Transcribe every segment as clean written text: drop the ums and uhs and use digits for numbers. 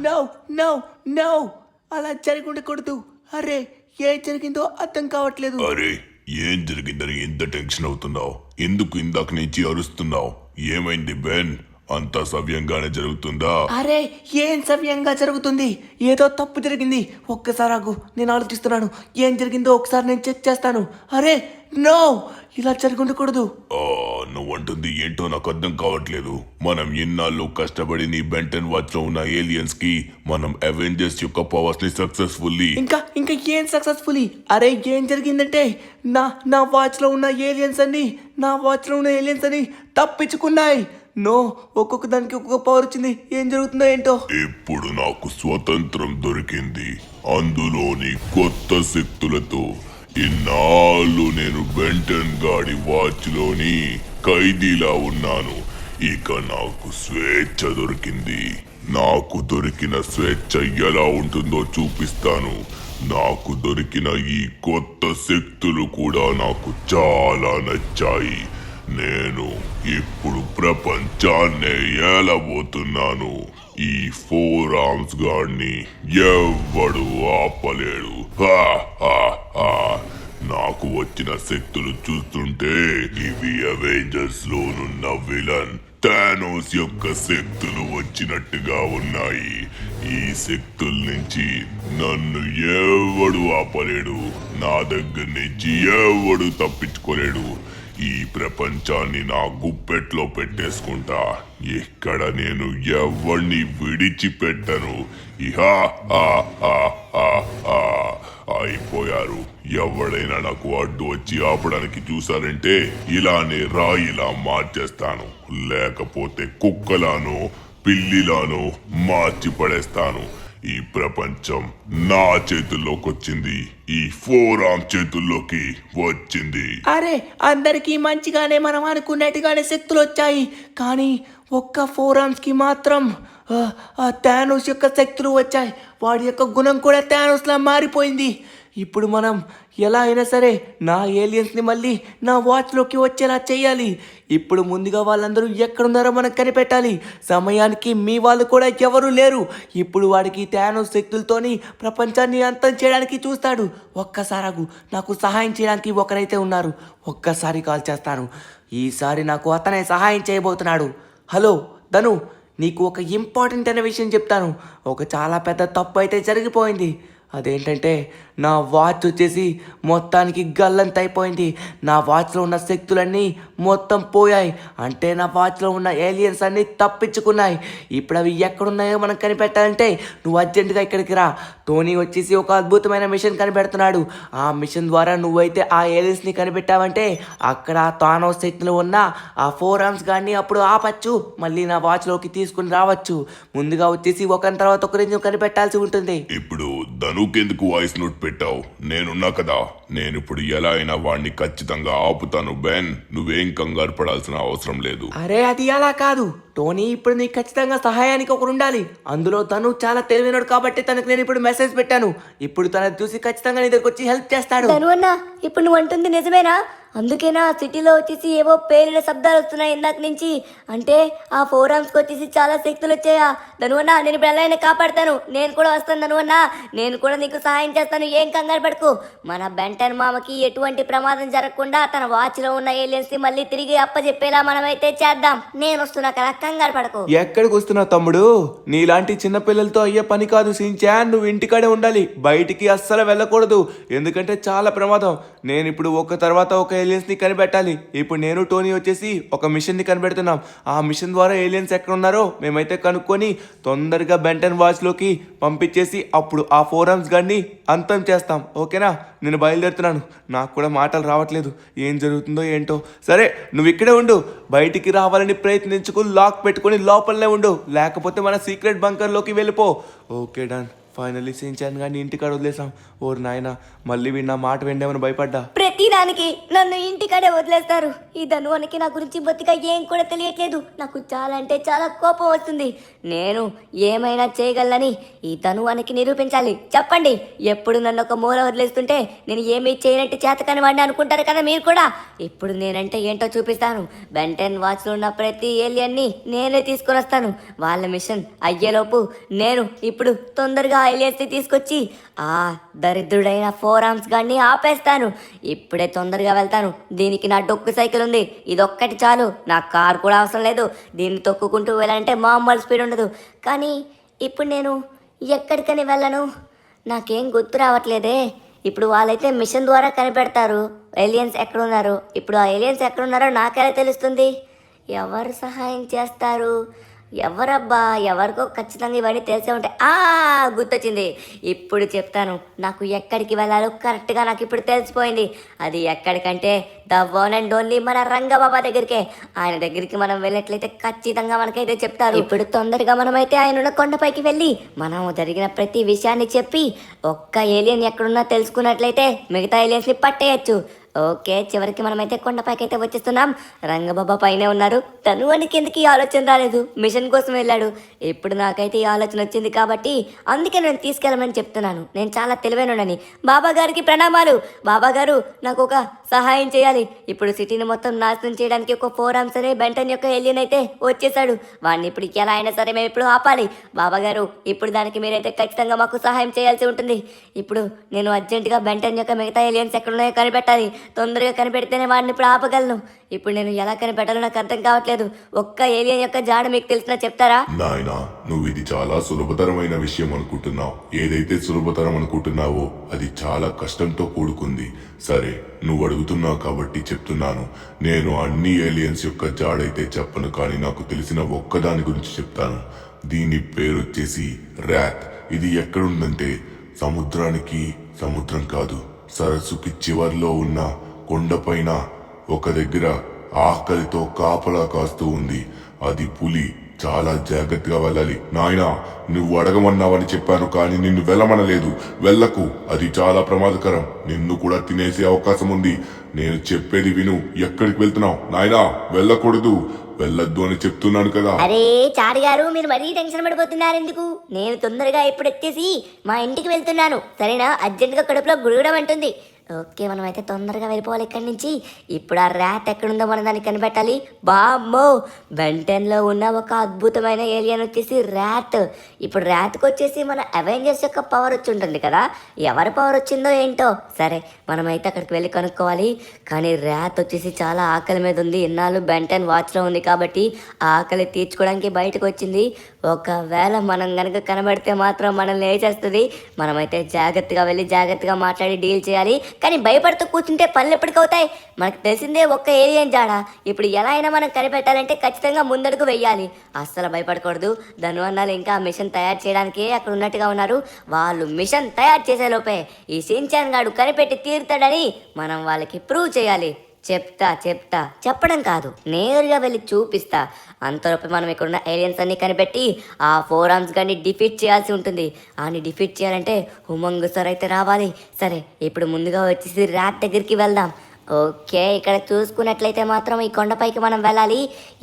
No no no అలా జరిగి ఉండకూడదు. అరే ఏం జరిగిందో అర్థం కావట్లేదు. అరే ఏం జరిగిందని ఎంత టెన్షన్ అవుతున్నావు? ఎందుకు ఇందాక నుంచి అరుస్తున్నావు? ఏమైంది బెన్? అంతా సవ్యంగానే జరుగుతుందా? అరే ఏం సవ్యంగా జరుగుతుంది? ఏదో తప్పు జరిగింది. ఒక్కసారి ఆగు, నేను ఆలోచిస్తున్నాను. ఏం జరిగిందో ఒకసారి నేను చెక్ చేస్తాను. అరే నో, ఇలా జరిగి ఉండకూడదు. నువ్వంటుంది ఏంటో నాకు అర్థం కావట్లేదు. మనం ఎన్నాళ్ళు కష్టపడి నీ బెంటన్ వాచ్ లో ఉన్న ఏలియన్స్ కి మనం అవెంజర్స్ యొక్క పవర్స్ ని సక్సెస్ఫుల్లీ ఇంకా ఏం సక్సెస్ఫుల్లీ? అరే ఏం జరిగిందంటే నా వాచ్ లో ఉన్న ఏలియన్స్ అన్ని తప్పించుకున్నాయి. నో, ఒక్కొక్క దానికి ఒక్కొక్క పవర్ వచ్చింది. ఏం జరుగుతుందో ఏంటో. ఇప్పుడు నాకు స్వతంత్రం దొరికింది. అందులోని కొత్త శక్తులతో ఇన్నాళ్ళు నేను బెంటన్ గాడి వాచ్ లోని ఖైదీలా ఉన్నాను. ఇక నాకు స్వేచ్ఛ దొరికింది. నాకు దొరికిన స్వేచ్ఛ ఎలా ఉంటుందో చూపిస్తాను. నాకు దొరికిన ఈ కొత్త శక్తులు కూడా నాకు చాలా నచ్చాయి. నేను ఇప్పుడు ప్రపంచాన్నే ఏలబోతున్నాను. ఈ 4 ఆర్మ్స్ గాడిని ఎవ్వడు ఆపలేడు. నాకు వచ్చిన శక్తులు చూస్తుంటే ఇవి అవెంజర్స్ లోనున్న విలన్ థానోస్ యొక్క శక్తులు వచ్చినట్టుగా ఉన్నాయి. ఈ శక్తుల నుంచి నన్ను ఎవడు ఆపలేడు. నా దగ్గర నుంచి ఎవడు తప్పించుకోలేడు. ఈ ప్రపంచాన్ని నా గుప్పెట్లో పెట్టేసుకుంటా. ఇక్కడ నేను ఎవరిని విడిచిపెట్టను. అయిపోయారు. ఎవడైనా నాకు అడ్డు వచ్చి ఆపడానికి చూసారంటే ఇలానే రాయిలా మార్చేస్తాను. లేకపోతే కుక్కలానో పిల్లిలానో మార్చి పడేస్తాను. ఈ ప్రపంచం నా చేతుల్లోకి వచ్చింది. ఈ 4 ఆర్మ్ చేతుల్లోకి వచ్చింది. అరే అందరికీ మంచిగానే మనం అనుకున్నట్టుగానే శక్తులు వచ్చాయి. కానీ ఒక్క 4 ఆర్మ్స్ కి మాత్రం థానోస్ యొక్క శక్తులు వచ్చాయి. వాడి యొక్క గుణం కూడా థానోస్ లా మారిపోయింది. ఇప్పుడు మనం ఎలా అయినా సరే నా ఏలియన్స్ని మళ్ళీ నా వాచ్లోకి వచ్చేలా చేయాలి. ఇప్పుడు ముందుగా వాళ్ళందరూ ఎక్కడున్నారో మనం కనిపెట్టాలి. సమయానికి మీ వాళ్ళు కూడా ఎవరూ లేరు. ఇప్పుడు వాడికి థానోస్ శక్తులతోని ప్రపంచాన్ని అంతం చేయడానికి చూస్తాడు. ఒక్కసారి నాకు సహాయం చేయడానికి ఒకరైతే ఉన్నారు. ఒక్కసారి కాల్ చేస్తాను. ఈసారి నాకు అతనే సహాయం చేయబోతున్నాడు. హలో ధను, నీకు ఒక ఇంపార్టెంట్ అనే విషయం చెప్తాను. ఒక చాలా పెద్ద తప్పు అయితే జరిగిపోయింది. అదేంటంటే నా వాచ్ వచ్చేసి మొత్తానికి గల్లంత అయిపోయింది. నా వాచ్లో ఉన్న శక్తులన్నీ మొత్తం పోయాయి. అంటే నా వాచ్లో ఉన్న ఏలియన్స్ అన్నీ తప్పించుకున్నాయి. ఇప్పుడు అవి ఎక్కడున్నాయో మనం కనిపెట్టాలంటే నువ్వు అర్జెంటుగా ఇక్కడికి రా. టోనీ వచ్చేసి ఒక అద్భుతమైన మిషన్ కనిపెడుతున్నాడు. ఆ మిషన్ ద్వారా నువ్వైతే ఆ ఏలియన్స్ని కనిపెట్టావంటే అక్కడ థానోస్ శక్తులు ఉన్న ఆ 4 ఆర్మ్స్ గాడిని అప్పుడు ఆపచ్చు. మళ్ళీ నా వాచ్లోకి తీసుకుని రావచ్చు. ముందుగా వచ్చేసి ఒకరి తర్వాత ఒకరి కనిపెట్టాల్సి ఉంటుంది. ఇప్పుడు ధనుకెందుకు వాయిస్ నోట్ పెట్టావు? నేనున్నా కదా. నేను ఇప్పుడు ఎలా అయినా వాడిని ఖచ్చితంగా ఆపుతాను బెన్. నువ్వేం కంగారు పడాల్సిన అవసరం లేదు. అరే అది అలా కాదు టోనీ. ఇప్పుడు నీకు ఖచ్చితంగా సహాయానికి ఒకరు ఉండాలి. అందులో తను చాలా తెలివైనడు కాబట్టి తనకు నేను ఇప్పుడు మెసేజ్ పెట్టాను. ఇప్పుడు తనని చూసి ఖచ్చితంగా నీ దగ్గరకు వచ్చి హెల్ప్ చేస్తాడు. తను అన్నా ఇప్పుడు నువ్వు అంటుంది నిజమేనా? అందుకేనా సిటీలో వచ్చేసి ఏవో పేలిన శబ్దాలు వస్తున్నాయి ఇందాక నుంచి. అంటే ఆ 4 ఆర్మ్స్కి వచ్చేసి చాలా శక్తులు వచ్చాయా? ధనువన్నా నేను ఇప్పుడు ఎలా కాపాడతాను. నేను కూడా వస్తాను ధనువన్నా. నేను కూడా నీకు సహాయం చేస్తాను. ఏం కంగారు పడుకో. మన బెంటన్ మామకి ఎటువంటి ప్రమాదం జరగకుండా తన వాచ్లో ఉన్న ఏలియన్స్ని మళ్ళీ తిరిగి అప్పచెప్పేలా మనమైతే చేద్దాం. నేను వస్తున్నా కదా, కంగారు పడుకో. ఎక్కడికి వస్తున్నావు తమ్ముడు? నీలాంటి చిన్న పిల్లలతో అయ్యే పని కాదు సించాన్. నువ్వు ఇంటికాడే ఉండాలి. బయటికి అస్సలు వెళ్ళకూడదు. ఎందుకంటే చాలా ప్రమాదం. నేను ఇప్పుడు ఒక తర్వాత ఒక ఏలియన్స్ని కనిపెట్టాలి. ఇప్పుడు నేను టోనీ వచ్చేసి ఒక మిషన్ని కనిపెడుతున్నాం. ఆ మిషన్ ద్వారా ఏలియన్స్ ఎక్కడ ఉన్నారో మేమైతే కనుక్కొని తొందరగా బెంటన్ వాచ్లోకి పంపించేసి అప్పుడు ఆ 4 ఆర్మ్స్ గాడిని అంతం చేస్తాం. ఓకేనా? నేను బయలుదేరుతున్నాను. నాకు కూడా మాటలు రావట్లేదు. ఏం జరుగుతుందో ఏంటో. సరే నువ్వు ఇక్కడే ఉండు. బయటికి రావాలని ప్రయత్నించుకుని లాక్ పెట్టుకుని లోపలనే ఉండు. లేకపోతే మన సీక్రెట్ బంకర్లోకి వెళ్ళిపో. Okay done. ఫైనల్లీ సించాన్ గాని ఇంటికాడ వదిలేసాం. ఓరు నాయన, మళ్ళీ విన్నా మాట విండేమని భయపడ్డా. ప్రతి దానికి నన్ను ఇంటికాడే వదిలేస్తారు. ఈ ధనువనికి నా గురించి బొత్తిగా ఏం కూడా తెలియట్లేదు. నాకు చాలా అంటే చాలా కోపం వస్తుంది. నేను ఏమైనా చేయగలనని ఈ ధనువనికి నిరూపించాలి. చెప్పండి, ఎప్పుడు నన్ను ఒక మూల వదిలేస్తుంటే నేను ఏమీ చేయనట్టు చేతకాని వాడిని అనుకుంటారు కదా మీరు కూడా. ఇప్పుడు నేనంటే ఏంటో చూపిస్తాను. బెంటెన్ వాచ్లో ఉన్న ప్రతి ఏలియన్ని నేనే తీసుకొని వస్తాను. వాళ్ళ మిషన్ అయ్యేలోపు నేను ఇప్పుడు తొందరగా ఏలియన్స్ని తీసుకొచ్చి ఆ దరిద్రుడైన 4 ఆర్మ్స్ గాడిని ఆపేస్తాను. ఇప్పుడే తొందరగా వెళ్తాను. దీనికి నా డొక్కు సైకిల్ ఉంది, ఇదొక్కటి చాలు. నా కార్ కూడా అవసరం లేదు. దీన్ని తొక్కుకుంటూ వెళ్ళాలంటే మామూలు స్పీడ్ ఉండదు. కానీ ఇప్పుడు నేను ఎక్కడికని వెళ్ళను? నాకేం గుర్తు రావట్లేదే. ఇప్పుడు వాళ్ళైతే మిషన్ ద్వారా కనిపెడతారు ఏలియన్స్ ఎక్కడున్నారు. ఇప్పుడు ఆ ఏలియన్స్ ఎక్కడున్నారో నాకెలా తెలుస్తుంది? ఎవరు సహాయం చేస్తారు? ఎవరబ్బా? ఎవరికో ఖచ్చితంగా ఇవన్నీ తెలిసే ఉంటాయి. గుర్తొచ్చింది. ఇప్పుడు చెప్తాను. నాకు ఎక్కడికి వెళ్ళాలో కరెక్ట్గా నాకు ఇప్పుడు తెలిసిపోయింది. అది ఎక్కడికంటే ద వన్ అండ్ ఓన్లీ మన రంగబాబా దగ్గరికే. ఆయన దగ్గరికి మనం వెళ్ళినట్లయితే ఖచ్చితంగా మనకైతే చెప్తారు. ఇప్పుడు తొందరగా మనమైతే ఆయన ఉన్న కొండపైకి వెళ్ళి మనం జరిగిన ప్రతి విషయాన్ని చెప్పి ఒక్క ఏలియన్ ఎక్కడున్నా తెలుసుకున్నట్లయితే మిగతా ఏలియన్స్ని పట్టేయచ్చు. ఓకే, చివరికి మనమైతే కొండపైకి అయితే వచ్చేస్తున్నాం. రంగబాబా పైనే ఉన్నారు. తను వానికి ఎందుకు ఈ ఆలోచన రాలేదు? మిషన్ కోసం వెళ్ళాడు. ఇప్పుడు నాకైతే ఈ ఆలోచన వచ్చింది కాబట్టి అందుకే నేను తీసుకెళ్ళమని చెప్తున్నాను. నేను చాలా తెలివైనని. బాబా గారికి ప్రణామాలు. బాబా గారు, నాకు ఒక సహాయం చేయాలి. ఇప్పుడు సిటీని మొత్తం నాశనం చేయడానికి ఒక 4 ఆర్మ్స్ అనే బెంటన్ యొక్క ఏలియన్ అయితే వచ్చేసాడు. వాడిని ఇప్పుడు ఎలా అయినా సరే మేము ఇప్పుడు ఆపాలి. బాబా గారు, ఇప్పుడు దానికి మీరైతే ఖచ్చితంగా మాకు సహాయం చేయాల్సి ఉంటుంది. ఇప్పుడు నేను అర్జెంటుగా బెంటన్ యొక్క మిగతా ఏలియన్స్ ఎక్కడున్నాయో కనిపెట్టాలి. తొందరగా కనిపెడితేనే వాడిని ఇప్పుడు ఆపగలను. ఇప్పుడు నేను ఎలా కనిపెట్టాలో నాకు అర్థం కావట్లేదు. ఒక్క ఏలియన్ యొక్క జాడ మీకు తెలిసినా చెప్తారా? నాయనా, నువ్వు ఇది చాలా సులభతరమైన విషయం అనుకుంటున్నావు. ఏదైతే సులభతరం అనుకుంటున్నావో అది చాలా కష్టంతో కూడుకుంది. సరే, నువ్వు అడుగుతున్నావు కాబట్టి చెప్తున్నాను. నేను అన్ని ఏలియన్స్ యొక్క జాడైతే చెప్పను, కానీ నాకు తెలిసిన ఒక్కదాని గురించి చెప్తాను. దీని పేరు వచ్చేసి ర్యాత్. ఇది ఎక్కడుందంటే సముద్రం కాదు, సరస్సుకి చివర్లో ఉన్న కొండపైన ఒక దగ్గర ఆకలితో కాపలా కాస్తూ ఉంది. అది పులి. చాలా జాగ్రత్తగా వెళ్ళాలి. నాయనా, నువ్వు అడగమన్నావని చెప్పాను, కానీ నిన్ను వెళ్ళమనలేదు. వెళ్ళకు, అది చాలా ప్రమాదకరం. నిన్ను కూడా తినేసే అవకాశం ఉంది. నేను చెప్పేది విను. ఎక్కడికి వెళ్తున్నావు? నాయనా, వెళ్ళకూడదు. వెళ్ళొద్దు అని చెప్తున్నాను కదా. అరే చారి గారు, మీరు మరీ టెన్షన్ పడిపోతున్నారు ఎందుకు? నేను తొందరగా ఇప్పుడు వచ్చేసి మా ఇంటికి వెళ్తున్నాను. సరేనా? అర్జెంటుగా కడుపులో గుడగడం అంటుంది. ఓకే, మనం అయితే తొందరగా వెళ్ళిపోవాలి ఇక్కడి నుంచి. ఇప్పుడు ఆ ర్యాట్ ఎక్కడుందో మనం దాన్ని కనిపెట్టాలి. బామ్మో, బెంటెన్లో ఉన్న ఒక అద్భుతమైన ఏలియన్ వచ్చేసి ర్యాట్. ఇప్పుడు ర్యాట్కి వచ్చేసి మన అవెంజర్స్ యొక్క పవర్ వచ్చి ఉంటుంది కదా. ఎవరి పవర్ వచ్చిందో ఏంటో. సరే, మనమైతే అక్కడికి వెళ్ళి కనుక్కోవాలి. కానీ ర్యాట్ వచ్చేసి చాలా ఆకలి మీద ఉంది. ఇన్నాళ్ళు బెంటెన్ వాచ్లో ఉంది కాబట్టి ఆకలి తీర్చుకోవడానికి బయటకు వచ్చింది. ఒకవేళ మనం కనుక కనబడితే మాత్రం మనల్ని వేసేస్తుంది. మనమైతే జాగ్రత్తగా వెళ్ళి జాగ్రత్తగా మాట్లాడి డీల్ చేయాలి. కానీ భయపడుతూ కూర్చుంటే పనులు ఎప్పటికవుతాయి? మనకు తెలిసిందే ఒక్క ఏలియన్ జాడ. ఇప్పుడు ఎలా అయినా మనం కనిపెట్టాలంటే ఖచ్చితంగా ముందడుగు వెయ్యాలి. అస్సలు భయపడకూడదు. ధనువన్నాలు ఇంకా మిషన్ తయారు చేయడానికి అక్కడ ఉన్నట్టుగా ఉన్నారు. వాళ్ళు మిషన్ తయారు చేసే లోపే ఈ షిన్చాన్ గాడు కనిపెట్టి తీరుతాడని మనం వాళ్ళకి ప్రూవ్ చేయాలి. చెప్తా చెప్పడం కాదు, నేరుగా వెళ్ళి చూపిస్తా. అంతలోపు మనం ఇక్కడ ఉన్న ఏలియన్స్ అన్ని కనిపెట్టి ఆ 4 ఆర్మ్స్ గాని డిఫీట్ చేయాల్సి ఉంటుంది. అని డిఫీట్ చేయాలంటే ఉమంగ్ సార్ అయితే రావాలి. సరే, ఇప్పుడు ముందుగా వచ్చేసి ర్యాట్ దగ్గరికి వెళ్దాం. ఓకే, ఇక్కడ చూసుకున్నట్లయితే మాత్రం ఈ కొండపైకి మనం వెళ్ళాలి.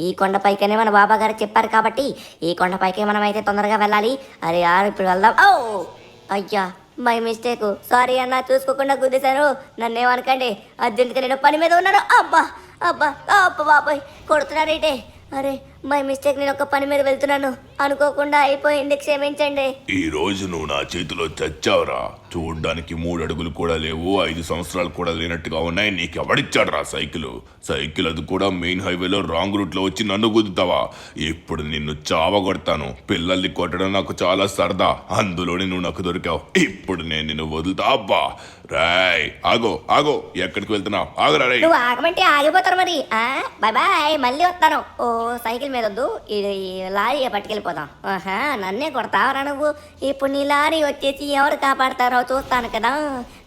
ఈ కొండపైకనే మన బాబా గారు చెప్పారు కాబట్టి ఈ కొండపైకి మనం అయితే తొందరగా వెళ్ళాలి. అరే యార్, ఇప్పుడు వెళ్దాం. అయ్యా, మై మిస్టేక్. సారీ అన్న, చూసుకోకుండా గుద్దేశాను. నన్నేమనకండి. అర్జెంట్గా నేను పని మీద ఉన్నాను. అబ్బా బాబాయ్, కొడుతున్నారేంటే? అరే, మై మిస్టేక్. నేను ఒక పని మీద వెళ్తున్నాను, అనుకోకుండా అయిపోయింది, క్షమించండి. ఈ రోజు నువ్వు నా చేతిలో చచ్చావురా. చూడ్డానికి 3 అడుగులు కూడా లేవు, 5 సంవత్సరాలు కూడా లేనట్టుగా ఉన్నాయి. నీకు ఎవడిచ్చాడు రా సైకిల్? అది కూడా మెయిన్ హైవేలో రాంగ్ రూట్ లో వచ్చి నన్ను గుద్దుతావా? ఇప్పుడు నిన్ను చావగొడతాను. పిల్లల్ని కొట్టడం నాకు చాలా సరదా, అందులోనే నువ్వు నాకు దొరికావు. ఇప్పుడు నేను నిన్ను వదులుతా. అబ్బా రాయ్, ఆగో, ఎక్కడికి వెళ్తున్నావు? ఆగరా రే. నువ్వు ఆగమంటే ఆగిపోతారు మరి. బాయ్ బాయ్, మళ్ళీ వస్తాను. ఓ సైకిల్ ఆకలి మీద వద్దు, ఈ లారీ పట్టుకెళ్ళిపోదాం. ఆహా, నన్నే కొడతావరా నువ్వు? ఇప్పుడు నీ లారీ వచ్చేసి ఎవరు కాపాడతారో చూస్తాను కదా.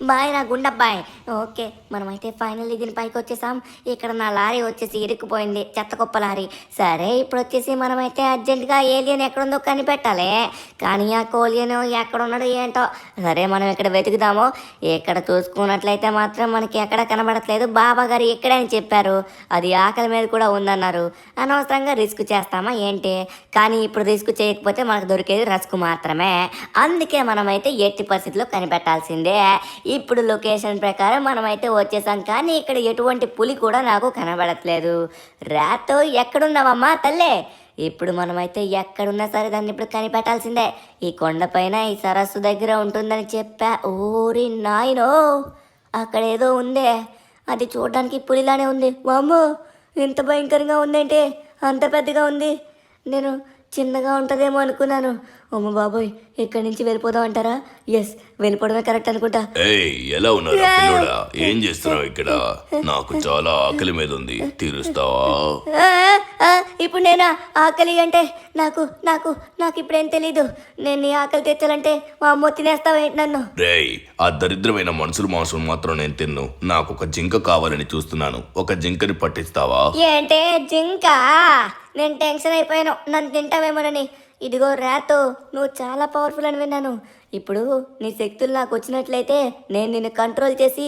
బాయ్ నా గుండబ్బాయ్. ఓకే, మనమైతే ఫైనల్లీ దీని పైకి వచ్చేసాం. ఇక్కడ నా లారీ వచ్చేసి ఇరుక్కుపోయింది, చెత్త కుప్ప లారీ. సరే, ఇప్పుడు వచ్చేసి మనమైతే అర్జెంటుగా ఏలియన్ ఎక్కడుందో కనిపెట్టాలి. కానీ ఆ కోలియన్ ఎక్కడున్నాడో ఏంటో. సరే, మనం ఇక్కడ వెతుకుదాము. ఇక్కడ చూసుకున్నట్లయితే మాత్రం మనకి ఎక్కడ కనబడట్లేదు. బాబా గారు ఇక్కడే అని చెప్పారు, అది ఆకలి మీద కూడా ఉందన్నారు. అనవసరంగా రిస్క్ చేస్తామా ఏంటి? కానీ ఇప్పుడు రిస్క్ చేయకపోతే మనకు దొరికేది రస్క్ మాత్రమే. అందుకే మనమైతే ఎట్టి పరిస్థితుల్లో కనిపెట్టాల్సిందే. ఇప్పుడు లొకేషన్ ప్రకారం మనమైతే వచ్చేసాం, కానీ ఇక్కడ ఎటువంటి పులి కూడా నాకు కనబడట్లేదు. రాతో ఎక్కడున్నావమ్మా తల్లే? ఇప్పుడు మనమైతే ఎక్కడున్నా సరే దాన్ని ఇప్పుడు కనిపెట్టాల్సిందే. ఈ కొండపైన ఈ సరస్సు దగ్గర ఉంటుందని చెప్పా. ఓరి నాయనో, అక్కడ ఏదో ఉందే, అది చూడడానికి పులిలానే ఉంది. వామ్మో, ఇంత భయంకరంగా ఉందేంటి? అంత పెద్దగా ఉంది. నేను చిన్నగా ఉంటుందేమో అనుకున్నాను. అమ్మ బాబోయ్, ఇక్కడి నుంచి వెళ్ళిపోదాం అంటారా? ఎస్, వెళ్ళిపోవడమే కరెక్ట్ అనుకుంటా. ఏయ్, ఎలా ఉన్నారా పిల్లోడా? ఏం చేస్తున్నావు ఇక్కడ? నాకు చాలా ఆకలి మీద ఉంది, తీరుస్తావా? ఆ, ఆ, ఇప్పుడు నేనా ఆకలి అంటే? నాకు నాకు నాకు ఇప్పుడేం తెలీదు. నేను నీ ఆకలి తెచ్చాలంటే మా అమ్మ తినేస్తావేంటి నన్ను? రేయ్, ఆ దరిద్రమైన మనుషుల మాంసం మాత్రం నేను తిన్ను. నాకు ఒక జింక కావాలని చూస్తున్నాను. ఒక జింకని పట్టిస్తావా? ఏంటే జింక? నేను టెన్షన్ అయిపోయాను, నన్ను తింటావేమోనని. ఇదిగో రాతో, నువ్వు చాలా పవర్ఫుల్ అని విన్నాను. ఇప్పుడు నీ శక్తులు నాకు వచ్చినట్లయితే నేను నిన్ను కంట్రోల్ చేసి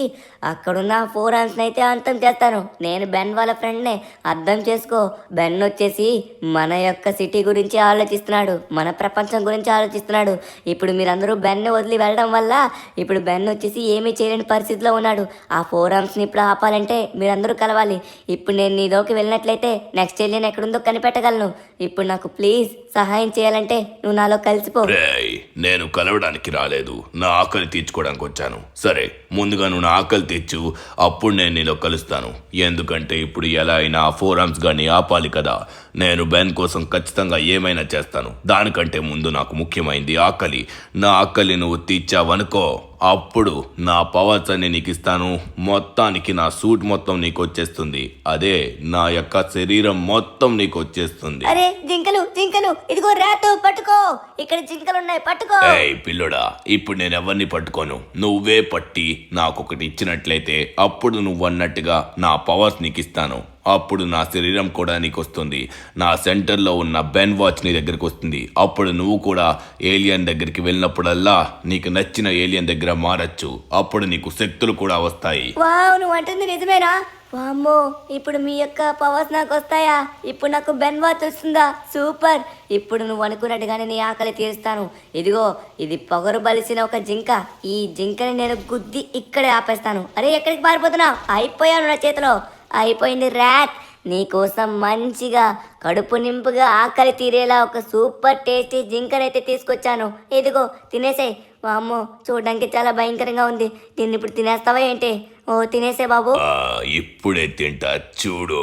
అక్కడున్న 4 ఆర్మ్స్ని అయితే అంతం చేస్తాను. నేను బెన్ వాళ్ళ ఫ్రెండ్నే, అర్థం చేసుకో. బెన్ వచ్చేసి మన యొక్క సిటీ గురించి ఆలోచిస్తున్నాడు, మన ప్రపంచం గురించి ఆలోచిస్తున్నాడు. ఇప్పుడు మీరందరూ బెన్ వదిలి వెళ్ళడం వల్ల ఇప్పుడు బెన్ వచ్చేసి ఏమీ చేయలేని పరిస్థితిలో ఉన్నాడు. ఆ 4 ఆర్మ్స్ని ఇప్పుడు ఆపాలంటే మీరందరూ కలవాలి. ఇప్పుడు నేను నీలోకి వెళ్ళినట్లయితే నెక్స్ట్ ఏలియన్ ఎక్కడుందో కనిపెట్టగలను. ఇప్పుడు నాకు ప్లీజ్ సహాయం చేయాలంటే నువ్వు నాలో కలిసిపో. రేయ్, నేను కలవడానికి రాలేదు, నా ఆకలి తీర్చుకోవడానికి వచ్చాను. సరే, ముందుగా నువ్వు నా ఆకలి తెచ్చు, అప్పుడు నేను నీలో కలుస్తాను. ఎందుకంటే ఇప్పుడు ఎలా అయినా 4 ఆర్మ్స్ గాని ఆపాలి కదా. నేను బెన్ కోసం ఖచ్చితంగా ఏమైనా చేస్తాను. దానికంటే ముందు నాకు ముఖ్యమైనది ఆకలి. నా ఆకలి నువ్వు తీర్చావనుకో, అప్పుడు నా పవర్స్ అన్ని నీకు ఇస్తాను. మొత్తానికి నా సూట్ మొత్తం నీకు వచ్చేస్తుంది. అదే నా యొక్క శరీరం మొత్తం నీకు వచ్చేస్తుంది. అరే జింకలు జింకలు, ఇదిగో రాతో పట్టుకో, ఇక్కడ జింకలు ఉన్నాయి, పట్టుకో. ఏయ్ పిల్లోడా, ఇప్పుడు నేను ఎవరిని పట్టుకోను, నువ్వే పట్టి నాకొకటి ఇచ్చినట్లయితే అప్పుడు నువ్వు అన్నట్టుగా నా పవర్స్ నీకు ఇస్తాను. అప్పుడు నా శరీరం కూడా నీకు వస్తుంది. నా సెంటర్లో ఉన్న బెన్ వాచ్ నీ దగ్గరికి వస్తుంది. అప్పుడు నువ్వు కూడా ఏలియన్ దగ్గరికి వెళ్ళినప్పుడల్లా నీకు నచ్చిన ఏలియన్ దగ్గర మారచ్చు. అప్పుడు నీకు శక్తులు కూడా వస్తాయి. వావ్, నువ్వు అంటుంది నిజమేనా? వామ్మో, ఇప్పుడు మీ యొక్క పవర్స్ నాకు వస్తాయా? ఇప్పుడు నాకు బెన్ వాచ్ వస్తుందా? సూపర్. ఇప్పుడు నువ్వు అనుకున్నట్టుగానే నీ ఆకలి తీరుస్తాను. ఇదిగో, ఇది పొగరు బలిసిన ఒక జింక. ఈ జింకని నేను గుద్ది ఇక్కడే ఆపేస్తాను. అరే, ఎక్కడికి పారిపోతున్నావు? అయిపోయాను నా చేతిలో. అయిపోయింది ర్యాట్. నీకోసం మంచిగా కడుపు నింపుగా ఆకలి తీరేలా ఒక సూపర్ టేస్టీ జింకనైతే తీసుకొచ్చాను. ఇదిగో, తినేసే. వామ్మో, చూడడానికి చాలా భయంకరంగా ఉంది. దీన్ని ఇప్పుడు తినేస్తావా ఏంటి? ఓ, తినేసే బాబు. ఇప్పుడే తింటా చూడు.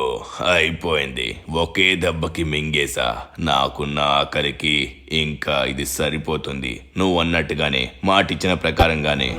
అయిపోయింది, ఒకే దెబ్బకి మింగేసా. నాకున్న ఆకలికి ఇంకా ఇది సరిపోతుంది. నువ్వు అన్నట్టుగానే, మాటిచ్చిన ప్రకారంగానే.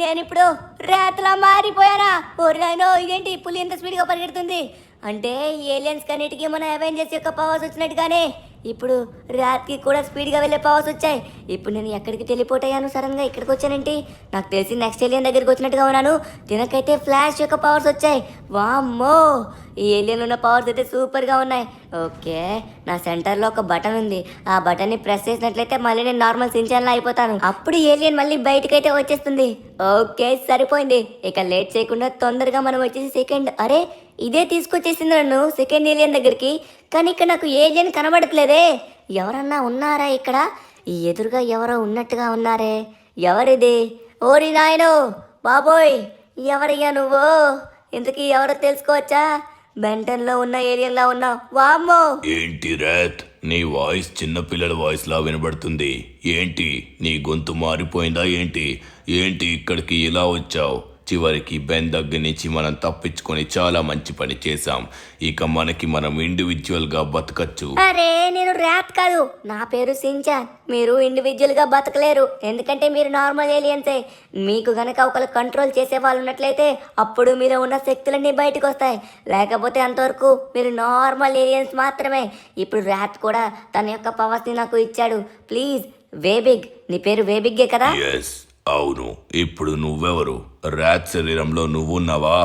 నేను ఇప్పుడు రేతలా మారిపోయానా? ఓరి నాయనో, ఇదేంటి పులి ఎంత స్పీడ్గా పరిగెడుతుంది? అంటే ఏలియన్స్ కన్నిటికీ మన అవెంజర్స్ యొక్క పవర్స్ వచ్చినట్టుగానే ఇప్పుడు రాత్కి కూడా స్పీడ్గా వెళ్ళే పవర్స్ వచ్చాయి. ఇప్పుడు నేను ఎక్కడికి టెలిపోర్ట్ అయ్యాను? సడన్గా ఇక్కడికి వచ్చానంటే నాకు తెలిసి నెక్స్ట్ ఏలియన్ దగ్గరికి వచ్చినట్టుగా ఉన్నాను. దీనికైతే ఫ్లాష్ యొక్క పవర్స్ వచ్చాయి. వామ్మో, ఈ ఏలియన్ ఉన్న పవర్స్ అయితే సూపర్గా ఉన్నాయి. ఓకే, నా సెంటర్లో ఒక బటన్ ఉంది. ఆ బటన్ని ప్రెస్ చేసినట్లయితే మళ్ళీ నేను నార్మల్ సించాన్లా అయిపోతాను. అప్పుడు ఏలియన్ మళ్ళీ బయటకైతే వచ్చేస్తుంది. ఓకే, సరిపోయింది. ఇక లేట్ చేయకుండా తొందరగా మనం వచ్చేసి సెకండ్, అరే ఇదే తీసుకొచ్చేసింది నన్ను సెకండ్ ఏలియన్ దగ్గరికి. కానీ ఇక్కడ నాకు ఏలియన్ కనబడట్లేదే. ఎవరన్నా ఉన్నారా ఇక్కడ? ఈ ఎదురుగా ఎవరో ఉన్నట్టుగా ఉన్నారే. ఎవరిది? ఓరి నాయనో, బాబోయ్, ఎవరయ్యా నువ్వు? ఇంతకీ ఎవరో తెలుసుకోవచ్చా? బెంటన్లో ఉన్న ఏలియన్లా ఉన్నావు. వామ్మో, ఏంటి రాత్, నీ వాయిస్ చిన్నపిల్లల వాయిస్ లా వినబడుతుంది. ఏంటి, నీ గొంతు మారిపోయిందా ఏంటి? ఏంటి ఇక్కడికి ఇలా వచ్చావు? చివరికి బెన్ దగ్గర నుంచి మనం తప్పించుకొని చాలా మంచి పని చేశాం. ఇక మనకి మనం ఇండివిజువల్గా బతకచ్చు. అరే నేను ర్యాట్ కాదు, నా పేరు సించాన్. మీరు ఇండివిజువల్ గా బతకలేరు, ఎందుకంటే మీరు నార్మల్ ఏలియన్సే. మీకు గనక ఒకరు కంట్రోల్ చేసే వాళ్ళు ఉన్నట్లయితే అప్పుడు మీలో ఉన్న శక్తులన్నీ బయటకు వస్తాయి, లేకపోతే అంతవరకు మీరు నార్మల్ ఏలియన్స్ మాత్రమే. ఇప్పుడు ర్యాట్ కూడా తన యొక్క పవర్స్ ని నాకు ఇచ్చాడు. ప్లీజ్ వేబిగ్, నీ పేరు వేబిగ్గే కదా? ఎస్ అవును. ఇప్పుడు నువ్వెవరు? ర్యాట్ శరీరంలో నువ్వున్నావా?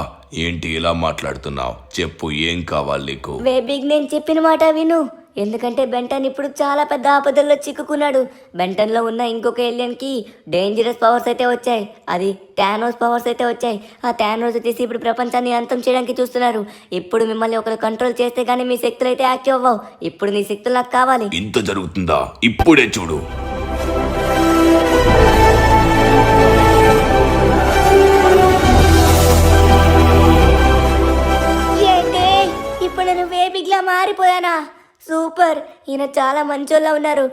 ఏంటి ఇలా మాట్లాడుతున్నావు? చెప్పు, ఏం కావాలి నీకు? వేబిగ్, నేను చెప్పిన మాట విను, ఎందుకంటే బెంటన్ ఇప్పుడు చాలా పెద్ద ఆపదల్లో చిక్కుకున్నాడు. బెంటన్లో ఉన్న ఇంకొక ఏలియన్ కి డేంజరస్ పవర్స్ అయితే వచ్చాయి, అది థానోస్ పవర్స్ అయితే వచ్చాయి. ఆ థానోస్ వచ్చేసి ఇప్పుడు ప్రపంచాన్ని అంతం చేయడానికి చూస్తున్నారు. ఇప్పుడు మిమ్మల్ని ఒకరు కంట్రోల్ చేస్తే గానీ మీ శక్తులు అయితే యాక్టివ్ అవ్వవు. ఇప్పుడు నీ శక్తులు నాకు కావాలి. ఇంత జరుగుతుందా? ఇప్పుడే చూడు. ఏంటి, ఇప్పుడు నేను వేబిగ్ లా మారిపోయానా? సూపర్, ఈయన చాలా మంచోళ్ళ ఉన్నారు.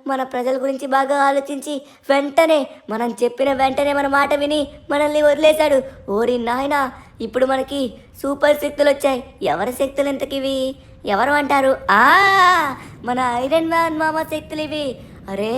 మన ప్రజల గురించి బాగా ఆలోచించి వెంటనే మనం చెప్పిన వెంటనే మన మాట విని మనల్ని వదిలేశాడు. ఓరి నాయనా, ఇప్పుడు మనకి సూపర్ శక్తులు వచ్చాయి. ఎవరి శక్తులు ఇంతకివి? ఎవరు అంటారు? మన ఐరన్ మ్యాన్ మామ శక్తులు ఇవి. అరే,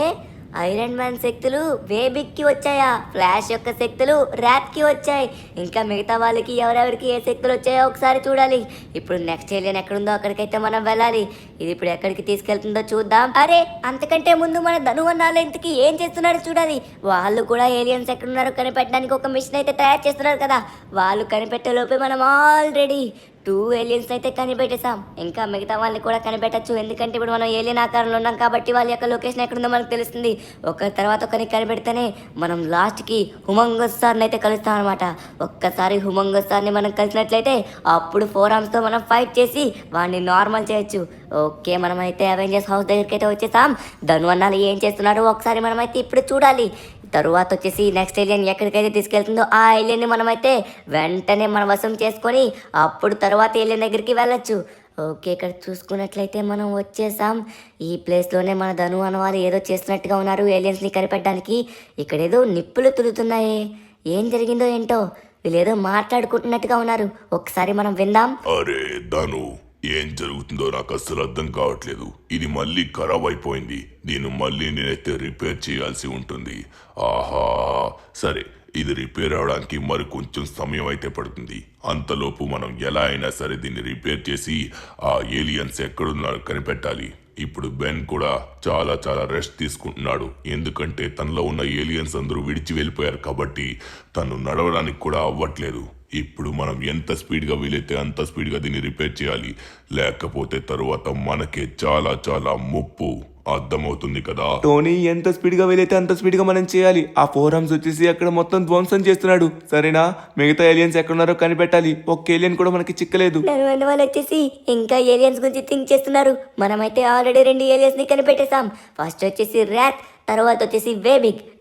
ఐరన్ మ్యాన్ శక్తులు వేబిగ్కి వచ్చాయా? ఫ్లాష్ యొక్క శక్తులు ర్యాట్కి వచ్చాయి. ఇంకా మిగతా వాళ్ళకి ఎవరెవరికి ఏ శక్తులు వచ్చాయో ఒకసారి చూడాలి. ఇప్పుడు నెక్స్ట్ ఏలియన్ ఎక్కడుందో అక్కడికైతే మనం వెళ్ళాలి. ఇది ఇప్పుడు ఎక్కడికి తీసుకెళ్తుందో చూద్దాం. అరే, అంతకంటే ముందు మన ధనువన్నాళ్ళ ఇంతకి ఏం చేస్తున్నారో చూడాలి. వాళ్ళు కూడా ఏలియన్స్ ఎక్కడున్నారో కనిపెట్టడానికి ఒక మిషన్ అయితే తయారు చేస్తున్నారు కదా. వాళ్ళు కనిపెట్టే లోపే మనం ఆల్రెడీ 2 ఏలియన్స్ అయితే కనిపెట్టేసాం. ఇంకా మిగతా వాళ్ళని కూడా కనిపెట్టచ్చు, ఎందుకంటే ఇప్పుడు మనం ఏలియన్ ఆకారంలో ఉన్నాం కాబట్టి వాళ్ళ యొక్క లొకేషన్ ఎక్కడుందో మనకు తెలుస్తుంది. ఒక తర్వాత ఒకరిని కనిపెడితేనే మనం లాస్ట్కి హుమంగస్ సార్ని అయితే కలుస్తాం అనమాట. ఒక్కసారి హుమంగస్ సార్ని మనం కలిసినట్లయితే అప్పుడు 4 ఆర్మ్స్తో మనం ఫైట్ చేసి వాడిని నార్మల్ చేయొచ్చు. ఓకే, మనమైతే అవెంజర్స్ హౌస్ దగ్గరికి అయితే వచ్చేసాం. ధనువన్నాలు ఏం చేస్తున్నారో ఒకసారి మనమైతే ఇప్పుడు చూడాలి. తరువాత వచ్చేసి నెక్స్ట్ ఏలియన్ ఎక్కడికైతే తీసుకెళ్తుందో ఆ ఏలియన్ని మనమైతే వెంటనే మన వశం చేసుకొని అప్పుడు తర్వాత ఏలియన్ దగ్గరికి వెళ్ళొచ్చు. ఓకే, ఇక్కడ చూసుకున్నట్లయితే మనం వచ్చేసాం. ఈ ప్లేస్లోనే మన ధను అన్నవాళ్ళు ఏదో చేస్తున్నట్టుగా ఉన్నారు ఏలియన్స్ని కనిపెట్టడానికి. ఇక్కడ ఏదో నిప్పులు తులుతున్నాయి. ఏం జరిగిందో ఏంటో, వీళ్ళు ఏదో మాట్లాడుకుంటున్నట్టుగా ఉన్నారు. ఒకసారి మనం విందాం. అరే ధను, ఏం జరుగుతుందో నాకు అస్సలు అర్థం కావట్లేదు. ఇది మళ్ళీ ఖరాబ్ అయిపోయింది. దీన్ని మళ్ళీ నేనైతే రిపేర్ చేయాల్సి ఉంటుంది. ఆహా, సరే, ఇది రిపేర్ అవడానికి మరి కొంచెం సమయం అయితే పడుతుంది. అంతలోపు మనం ఎలా అయినా సరే దీన్ని రిపేర్ చేసి ఆ ఏలియన్స్ ఎక్కడున్నారో కనిపెట్టాలి. ఇప్పుడు బెన్ కూడా చాలా చాలా రెస్ట్ తీసుకుంటున్నాడు, ఎందుకంటే తనలో ఉన్న ఏలియన్స్ అందరూ విడిచి వెళ్ళిపోయారు కాబట్టి తను నడవడానికి కూడా అవ్వట్లేదు. ఇప్పుడు మనం ఎంత స్పీడ్గా వీలైతే అంత స్పీడ్గా దీన్ని రిపేర్ చేయాలి, లేకపోతే తరువాత మనకే చాలా చాలా ముప్పు. అర్థమవుతుంది కదా? టోనీ, ఎంత స్పీడ్గా వీలైతే అంత స్పీడ్గా మనం చేయాలి. ఆ 4 ఆర్మ్స్ వచ్చేసి అక్కడ మొత్తం ధ్వంసం చేస్తున్నాడు, సరేనా? మిగతా ఏలియన్స్ ఎక్కడున్నారో కనిపెట్టాలి. ఒక్క ఏలియన్ కూడా మనకి చిక్కలేదు. ధనువన్న వాళ్ళు వచ్చేసి ఇంకా ఏలియన్స్ గురించి థింక్ చేస్తున్నారు. మనమైతే ఆల్రెడీ 2 ఏలియన్స్ ని కనిపెట్టేశాం. ఫస్ట్ వచ్చేసి ర్యాట్, తర్వాత వచ్చేసి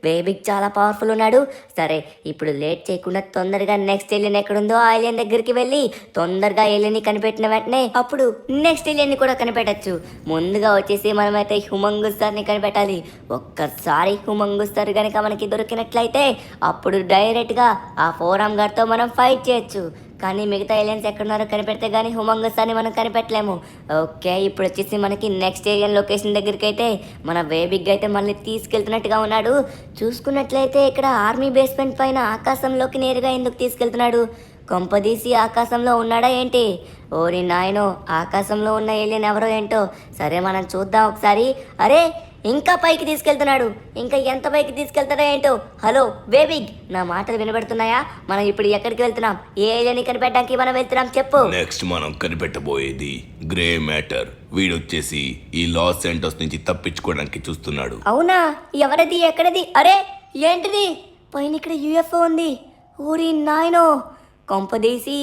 వేబిగ్ చాలా పవర్ఫుల్ ఉన్నాడు. సరే, ఇప్పుడు లేట్ చేయకుండా తొందరగా నెక్స్ట్ ఏలియన్ ఎక్కడుందో ఆ ఏలియన్ దగ్గరికి వెళ్ళి తొందరగా ఏలియన్ ని కనిపెట్టిన వెంటనే అప్పుడు నెక్స్ట్ ఏలియన్ ని కూడా కనిపెట్టచ్చు. ముందుగా వచ్చేసి మనమైతే హుమంగస్ సార్ ని కనిపెట్టాలి. ఒక్కసారి హుమంగస్ సార్ కనుక మనకి దొరికినట్లయితే అప్పుడు డైరెక్ట్ గా ఆ 4 ఆర్మ్ గార్డ్ తో మనం ఫైట్ చేయొచ్చు. కానీ మిగతా ఏలియన్స్ ఎక్కడున్నారో కనిపెడితే కానీ హుమంగస్ అని మనం కనిపెట్టలేము. ఓకే, ఇప్పుడు వచ్చేసి మనకి నెక్స్ట్ ఏలియన్ లొకేషన్ దగ్గరికి అయితే మన వేబిగ్ అయితే మళ్ళీ తీసుకెళ్తున్నట్టుగా ఉన్నాడు. చూసుకున్నట్లయితే ఇక్కడ ఆర్మీ బేస్మెంట్ పైన ఆకాశంలోకి నేరుగా ఎందుకు తీసుకెళ్తున్నాడు? కొంపదీసి ఆకాశంలో ఉన్నాడా ఏంటి? ఓరి నాయనో, ఆకాశంలో ఉన్న ఏలియన్ ఎవరో ఏంటో. సరే, మనం చూద్దాం ఒకసారి. అరే, ఇంకా పైకి తీసుకెళ్తున్నాడు. ఇంకా ఎంత పైకి తీసుకెళ్తాడో ఏంటో. హలో వేబిగ్, నా మాటలు వినబడుతున్నాయా? మనం ఇప్పుడు ఎక్కడికి వెళ్తున్నాం? ఏ ఏలియన్ కనిపెట్టడానికి మనం వెళ్తున్నాం చెప్పు. నెక్స్ట్ మనం కనిపెట్టబోయేది గ్రే మ్యాటర్. వీడొచ్చేసి ఈ లాస్ సెంటర్స్ నుంచి తప్పించుకోవడానికి చూస్తున్నాడు. అవునా? ఎవరిది? ఎక్కడిది? అరే, ఏంటిది? పైన ఇక్కడ యూఎఫ్ఓ ఉంది. ఊరి నాయనో, కొంపదీసి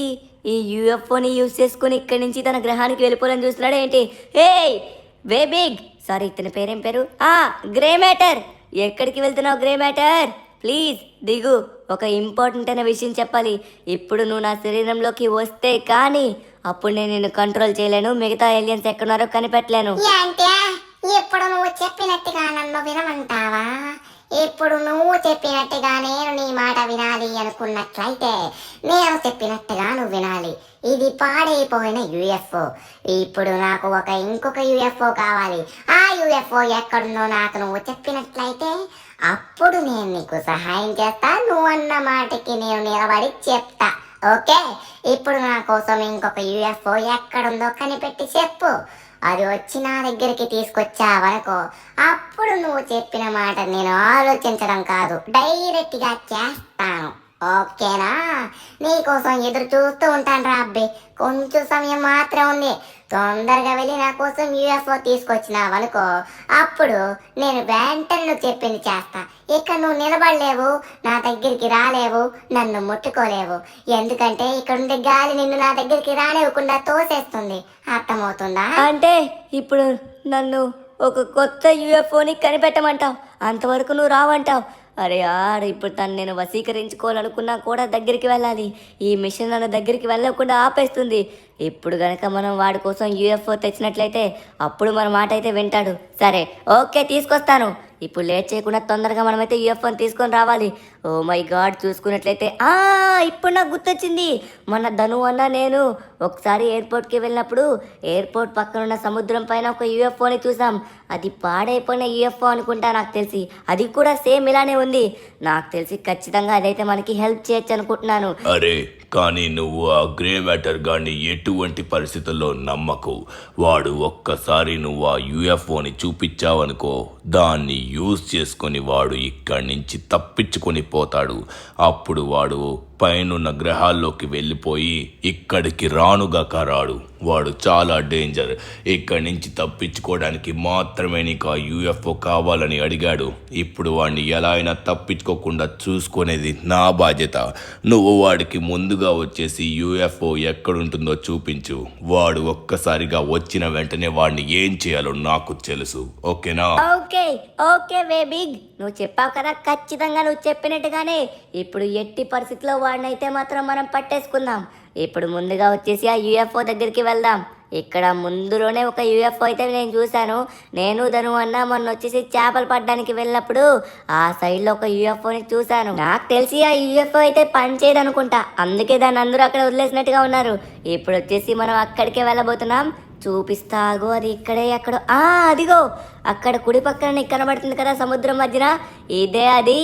ఈ యూఎఫ్ఓని యూజ్ చేసుకుని ఇక్కడి నుంచి తన గ్రహానికి వెళ్ళిపోవాలని చూస్తున్నాడు ఏంటి? ఏయ్ వేబిగ్, సారీ, ఇతని పేరేం పేరు? Grey matter. ఎక్కడికి వెళ్తున్నావు గ్రే మ్యాటర్? ప్లీజ్ దిగు, ఒక ఇంపార్టెంట్ అయిన విషయం చెప్పాలి. ఇప్పుడు నువ్వు నా శరీరంలోకి వస్తే కానీ అప్పుడు నేను నిన్ను కంట్రోల్ చేయలేను, మిగతా ఏలియన్స్ ఎక్కడున్నారో కనిపెట్టలేను. అంటే ఇప్పుడు నువ్వు చెప్పినట్టుగా నన్ను వినమంటావా? ఇప్పుడు నువ్వు చెప్పినట్టుగా నేను నీ మాట వినాలి అనుకున్నట్లయితే నేను చెప్పినట్టుగా నువ్వు వినాలి. ఇది పాడైపోయిన యుఎఫ్ఓ. ఇప్పుడు నాకు ఇంకొక యుఎఫ్ఓ కావాలి. ఆ యుఎఫ్ఓ ఎక్కడుందో నాకు నువ్వు చెప్పినట్లయితే అప్పుడు నేను నీకు సహాయం చేస్తా. నువ్వు అన్న మాటకి నేను నిలబడి చెప్తా. ఓకే, ఇప్పుడు నా కోసం ఇంకొక యుఎఫ్ఓ ఎక్కడుందో కనిపెట్టి చెప్పు. అది వచ్చి నా దగ్గరికి తీసుకొచ్చావనుకో, అప్పుడు నువ్వు చెప్పిన మాట నేను ఆలోచించడం కాదు, డైరెక్ట్ గా చేస్తాను. ఓకేనా? నీకోసం ఎదురు చూస్తూ ఉంటాను రా అబ్బి. కొంచెం సమయం మాత్రం ఉంది. తొందరగా వెళ్ళి నా కోసం యూఎఫ్ఓ తీసుకొచ్చినావనుకో, అప్పుడు నేను వెంటనే నువ్వు చెప్పింది చేస్తా. ఇక్కడ నువ్వు నిలబడలేవు, నా దగ్గరికి రాలేవు, నన్ను ముట్టుకోలేవు. ఎందుకంటే ఇక్కడ ఉండే గాలి నిన్ను నా దగ్గరికి రానివ్వకుండా తోసేస్తుంది. అర్థమవుతుందా? అంటే ఇప్పుడు నన్ను ఒక కొత్త యూఎఫ్ఓని కనిపెట్టమంటావు, అంతవరకు నువ్వు రావంటావు. అరే యార్, ఇప్పుడు తను నేను వశీకరించుకోవాలనుకున్నా కూడా దగ్గరికి వెళ్ళాలి. ఈ మిషన్ నన్ను దగ్గరికి వెళ్ళకుండా ఆపేస్తుంది. ఇప్పుడు గనక మనం వాడి కోసం యూఎఫ్ఓ తెచ్చినట్లయితే అప్పుడు మన మాట అయితే వింటాడు. సరే, ఓకే, తీసుకొస్తాను. ఇప్పుడు లేట్ చేయకుండా తొందరగా మనమైతే యూఎఫ్ఓని తీసుకొని రావాలి. ఓ మై గాడ్, చూసుకున్నట్లయితే ఇప్పుడు నాకు గుర్తొచ్చింది. మన ధను అన్న నేను ఒకసారి ఎయిర్పోర్ట్కి వెళ్ళినప్పుడు ఎయిర్పోర్ట్ పక్కన ఉన్న సముద్రం పైన ఒక యూఎఫ్ఓని చూసాం. అది పాడైపోయిన యూఎఫ్ఓ అనుకుంటా నాకు తెలిసి. అది కూడా సేమ్ ఇలానే ఉంది. నాకు తెలిసి ఖచ్చితంగా అదైతే మనకి హెల్ప్ చేయొచ్చు అనుకుంటున్నాను. అరే, కానీ నువ్వు ఆ గ్రే మ్యాటర్ గాన్ని ఎటువంటి పరిస్థితుల్లో నమ్మకు. వాడు ఒక్కసారి నువ్వు ఆ యూఎఫ్ఓని చూపించావనుకో, దాన్ని యూజ్ చేసుకొని వాడు ఇక్కడి నుంచి తప్పించుకొని పోతాడు. అప్పుడు వాడు పైనున్న గ్రహాల్లోకి వెళ్ళిపోయి ఇక్కడికి రానుగాక రాడు. వాడు చాలా డేంజర్. ఇక్కడి నుంచి తప్పించుకోవడానికి మాత్రమే నీకు ఆ యూఎఫ్ఓ కావాలని అడిగాడు. ఇప్పుడు వాడిని ఎలా అయినా తప్పించుకోకుండా చూసుకునేది నా బాధ్యత. నువ్వు వాడికి ముందుగా వచ్చేసి యూఎఫ్ఓ ఎక్కడుంటుందో చూపించు. వాడు ఒక్కసారిగా వచ్చిన వెంటనే వాడిని ఏం చేయాలో నాకు తెలుసు. ఓకేనా? ఓకే ఓకే బేబిగ్, నువ్వు చెప్పావు కదా, ఖచ్చితంగా నువ్వు చెప్పినట్టుగానే ఇప్పుడు ఎట్టి పరిస్థితిలో వాడినైతే మాత్రం మనం పట్టేసుకుందాం. ఇప్పుడు ముందుగా వచ్చేసి ఆ యూఎఫ్ఓ దగ్గరికి వెళ్దాం. ఇక్కడ ముందులోనే ఒక యూఎఫ్ఓ అయితే నేను చూశాను. నేను ధను అన్న మొన్న వచ్చేసి చేపలు పట్టడానికి వెళ్ళినప్పుడు ఆ సైడ్లో ఒక యూఎఫ్ఓని చూశాను. నాకు తెలిసి ఆ యూఎఫ్ఓ అయితే పనిచేయదు అనుకుంటా, అందుకే దాన్ని అందరూ అక్కడ వదిలేసినట్టుగా ఉన్నారు. ఇప్పుడు వచ్చేసి మనం అక్కడికే వెళ్ళబోతున్నాం. చూపిస్తాగు, అది ఇక్కడే ఎక్కడో అదిగో అక్కడ కుడి పక్కన నీకు కనబడుతుంది కదా సముద్రం మధ్యన, ఇదే అది.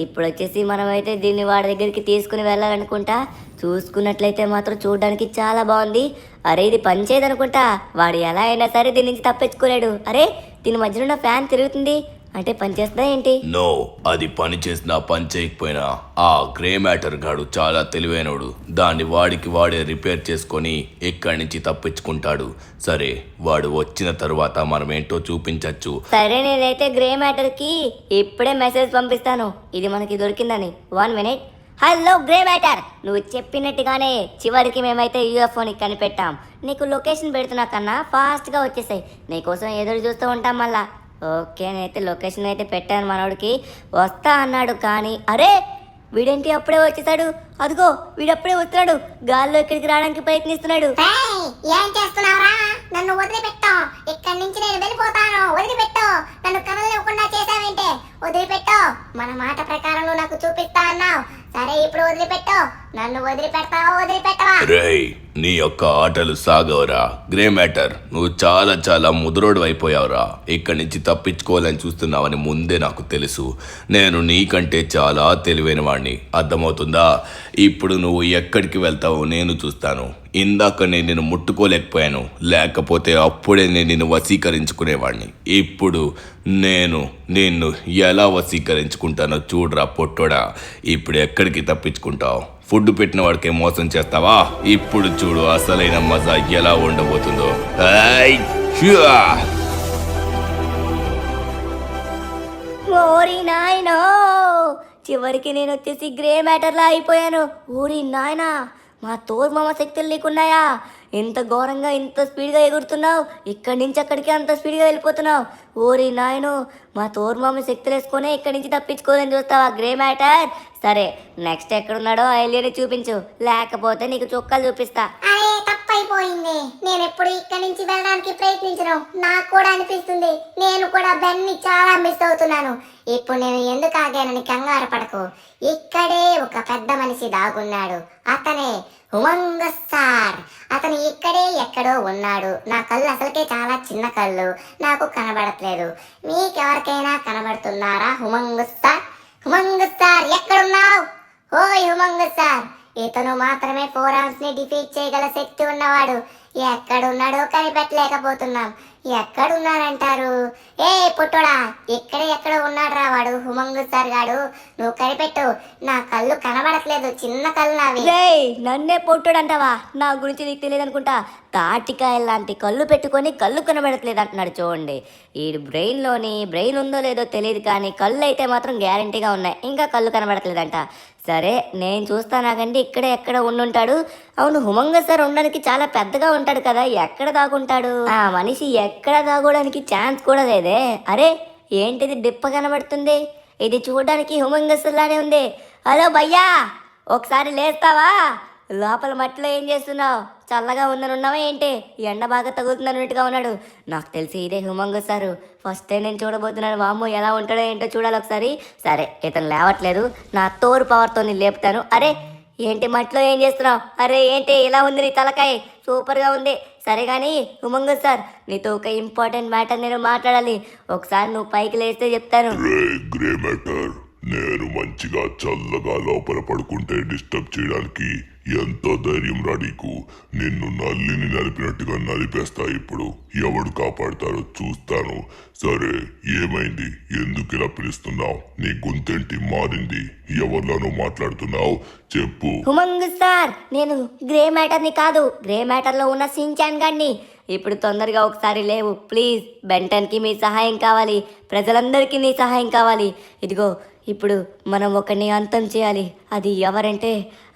ఇప్పుడు వచ్చేసి మనమైతే దీన్ని వాడి దగ్గరికి తీసుకుని వెళ్ళాలనుకుంటా. చూసుకున్నట్లయితే మాత్రం చూడడానికి చాలా బాగుంది. అరే, ఇది పనిచేయదనుకుంటా. వాడు ఎలా అయినా సరే దీని నుంచి తప్పించుకోలేడు. అరే, దీని మధ్యలో ఉన్న ఫ్యాన్ తిరుగుతుంది, అంటే పనిచేస్తుందా ఏంటి? నో, అది పని చేసినా పని చేయకపోయినా ఆ గ్రే మ్యాటర్ గాడు చాలా తెలివైనడు. దాన్ని వాడికి వాడే రిపేర్ చేసుకొని ఇక్కడి నుంచి తప్పించుకుంటాడు. సరే, వాడు వచ్చిన తర్వాత మనం ఏంటో చూపించచ్చు. సరే, నేనైతే గ్రే మ్యాటర్ కి ఇప్పుడే మెసేజ్ పంపిస్తాను ఇది మనకి దొరికిందని. 1 మినిట్. హలో గ్రే మ్యాటర్, నువ్వు చెప్పినట్టుగానే చివరికి మేమైతే యూఎఫ్ఓని కనిపెట్టాం. నీకు లొకేషన్ పెడుతున్నా కన్నా ఫాస్ట్గా వచ్చేసాయి. నీకోసం ఎదురు చూస్తూ ఉంటాం మళ్ళా. ఓకే, నేనైతే లొకేషన్ అయితే పెట్టాను. మనోడికి వస్తా అన్నాడు కానీ అరే, వీడేంటి అప్పుడే వచ్చేసాడు? అదిగో వీడప్పుడే వస్తున్నాడు, గాల్లో ఇక్కడికి రావడానికి ప్రయత్నిస్తున్నాడు. ఏం చేస్తున్నావురా? నన్ను వదిలిపెట్టు. ఇక్కడి నుంచి నేను వెళ్ళిపోతాను. వదిలిపెట్టు. నన్ను కదలనివ్వకుండా చేసావేంటే? వదిలిపెట్టు. మన మాట ప్రకారం నువ్వు నాకు చూపిస్తా అన్నావు. సరే, ఇప్పుడు వదిలిపెట్టు. నన్ను వదిలిపెడతావా వదిలిపెట్టవా? రేయ్, నీ యొక్క ఆటలు సాగవరా గ్రే మ్యాటర్. నువ్వు చాలా చాలా ముదురోడు అయిపోయావురా. ఇక్కడి నుంచి తప్పించుకోవాలని చూస్తున్నావని ముందే నాకు తెలుసు. నేను నీకంటే చాలా తెలివైన వాడిని, అర్థమవుతుందా? ఇప్పుడు నువ్వు ఎక్కడికి వెళ్తావో నేను చూస్తాను. ఇందాక నేను నిన్ను ముట్టుకోలేకపోయాను, లేకపోతే అప్పుడే నేను నిన్ను వశీకరించుకునేవాడిని. ఇప్పుడు నేను నిన్ను ఎలా వశీకరించుకుంటానో చూడరా పొట్టోడా. ఇప్పుడు ఎక్కడికి తప్పించుకుంటావు? ఫుడ్ పెట్టిన వాడికే మోసం చేస్తావా? ఇప్పుడు చూడు అసలైన మజా ఎలా ఉండబోతుందో. ఓరి నాయనో, చివరికి నేను వచ్చేసి గ్రే మ్యాటర్లా అయిపోయాను. ఓరి నాయనా, మా తోర్మామ శక్తులు నీకున్నాయా? ఇంత ఘోరంగా ఇంత స్పీడ్గా ఎగురుతున్నావు, ఇక్కడి నుంచి అక్కడికి అంత స్పీడ్గా వెళ్ళిపోతున్నావు. ఓరి నాయను, మా తోర్మామ శక్తులు వేసుకునే ఇక్కడి నుంచి తప్పించుకోవాలని చూస్తావా గ్రే మ్యాటర్? సరే, నెక్స్ట్ ఎక్కడున్నాడో ఆ ఎలియని చూపించు, లేకపోతే నీకు చొక్కాలు చూపిస్తా. అరే, తప్ప పాడైపోయింది. నేను ఎప్పుడు ఇక్కడి నుంచి వెళ్ళడానికి ప్రయత్నించను. నాకు కూడా అనిపిస్తుంది నేను కూడా బెన్ని చాలా మిస్ అవుతున్నాను. ఇప్పుడు నేను ఎందుకు ఆగానని కంగారు పడకు. ఇక్కడే ఒక పెద్ద మనిషి దాగున్నాడు. అతనే హుమంగస్ సార్. అతను ఇక్కడే ఎక్కడో ఉన్నాడు. నా కళ్ళు అసలుకే చాలా చిన్న కళ్ళు, నాకు కనబడట్లేదు. మీకెవరికైనా కనబడుతున్నారా? హుమంగస్ సార్, హుమంగస్ సార్ ఎక్కడున్నావు? ఓయ్ హుమంగస్ సార్, ఇతను మాత్రమే 4 ఆర్మ్స్ ని డిఫీట్ చేయగల శక్తి ఉన్నవాడు. ఎక్కడున్నాడో కనిపెట్టలేకపోతున్నాం. ఎక్కడున్నారంటారు? ఏ పుట్టుడా, ఇక్కడే ఎక్కడో ఉన్నాడు రా వాడు. హుమంగస్ సార్ గాడు, నువ్వు కనిపెట్టు. నా కళ్ళు కనబడట్లేదు, చిన్న కళ్ళు నావి. రేయ్, నన్నే పొట్టుడంటావా? నా గురించి నీకు తెలియదు అనుకుంటా. తాటికాయలు లాంటి కళ్ళు పెట్టుకొని కళ్ళు కనబడట్లేదు అంటున్నాడు. చూడండి, ఈ బ్రెయిన్ ఉందో లేదో తెలియదు, కానీ కళ్ళు అయితే మాత్రం గ్యారంటీగా ఉన్నాయి. ఇంకా కళ్ళు కనబడట్లేదంట. సరే, నేను చూస్తానాగండి ఇక్కడే ఎక్కడ ఉండుంటాడు. అవును, హుమంగస్ సార్ ఉండడానికి చాలా పెద్దగా ఉంటాడు కదా, ఎక్కడ దాగుంటాడు? ఆ మనిషి ఎక్కడ దాగోడానికి ఛాన్స్ కూడా లేదే. అరే, ఏంటిది డిప్ప కనబడుతుంది? ఇది చూడడానికి హుమంగస్ లానే ఉంది. హలో భయ్యా, ఒకసారి లేస్తావా? లోపల మట్టిలో ఏం చేస్తున్నావు? చల్లగా ఉందని ఉన్నావా ఏంటి? ఎండ బాగా తగులుతున్నట్టుగా ఉన్నాడు. నాకు తెలిసి ఇదే హుమంగస్ సారు. ఫస్ట్ టైం నేను చూడబోతున్నాను. వామ్మో, ఎలా ఉంటాడో ఏంటో చూడాలి ఒకసారి. సరే, ఇతను లేవట్లేదు, నా తోరు పవర్తో నేను లేపుతాను. అరే, ఏంటి మట్టిలో ఏం చేస్తున్నావు? అరే ఏంటి ఇలా ఉంది నీ తలకాయ? సూపర్గా ఉంది. సరే కానీ హుమంగస్ సార్, నీతో ఒక ఇంపార్టెంట్ మ్యాటర్ నేను మాట్లాడాలి. ఒకసారి నువ్వు పైకి లేస్తే చెప్తాను. గ్రే మ్యాటర్, నేను మంచిగా చల్లగా లోపల పడుకుంటే డిస్టర్బ్ చేయడానికి ఎంత ధైర్యం రా నీకు? నిన్ను నల్లిని నలిపినట్టుగా నలిపేస్తా. ఇప్పుడు ఎవడు కాపాడతారో చూస్తాను. సరే, ఏమైంది? ఎందుకు ఇలా పిలుస్తున్నావు? నీ గొంతేంటి మారింది? ఎవరిలోనూ మాట్లాడుతున్నావు? చెప్పు. హుమంగస్ సార్, నేను గ్రే మ్యాటర్ని కాదు, గ్రే మ్యాటర్లో ఉన్న సించాన్ గాడిని. ఇప్పుడు తొందరగా ఒకసారి లేవు ప్లీజ్. బెంటన్కి మీ సహాయం కావాలి, ప్రజలందరికీ నీ సహాయం కావాలి. ఇదిగో, ఇప్పుడు మనం ఒకరిని అంతం చేయాలి. అది ఎవరంటే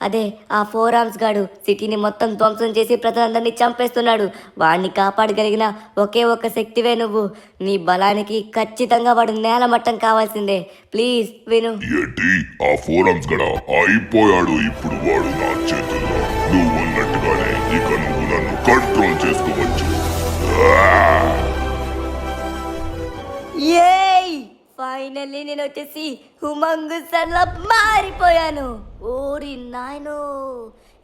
అదే ఆ 4 ఆర్మ్స్ గాడు. సిటీని మొత్తం ధ్వంసం చేసి ప్రజలందరినీ చంపేస్తున్నాడు. వాడిని కాపాడగలిగిన ఒకే ఒక శక్తివే నువ్వు. నీ బలానికి ఖచ్చితంగా వాడు నేలమట్టం కావాల్సిందే. ప్లీజ్ విను. ఏంటి ఆ 4 ఆర్మ్స్ గడ అయిపోయాడు? ఇప్పుడు వాడు నా చేతుల్లో. నువ్వు అన్నట్టుగానే ఇక నువ్వు నన్ను కంట్రోల్ చేసుకోవచ్చు. ఏయ్, ఫైనల్లీ నేను వచ్చేసి హుమంగస్ సార్లా మారిపోయాను. ఓరి నాయనో,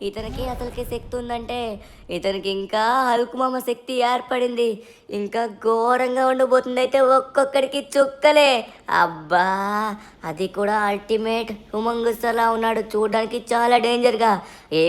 ఇతనికి అసలుకే శక్తి ఉందంటే ఇతనికి ఇంకా హల్కుమామ శక్తి ఏర్పడింది. ఇంకా ఘోరంగా ఉండబోతుంది. అయితే ఒక్కొక్కడికి చుక్కలే. అబ్బా, అది కూడా అల్టిమేట్ హుమంగస్ సార్లా ఉన్నాడు. చూడడానికి చాలా డేంజర్గా.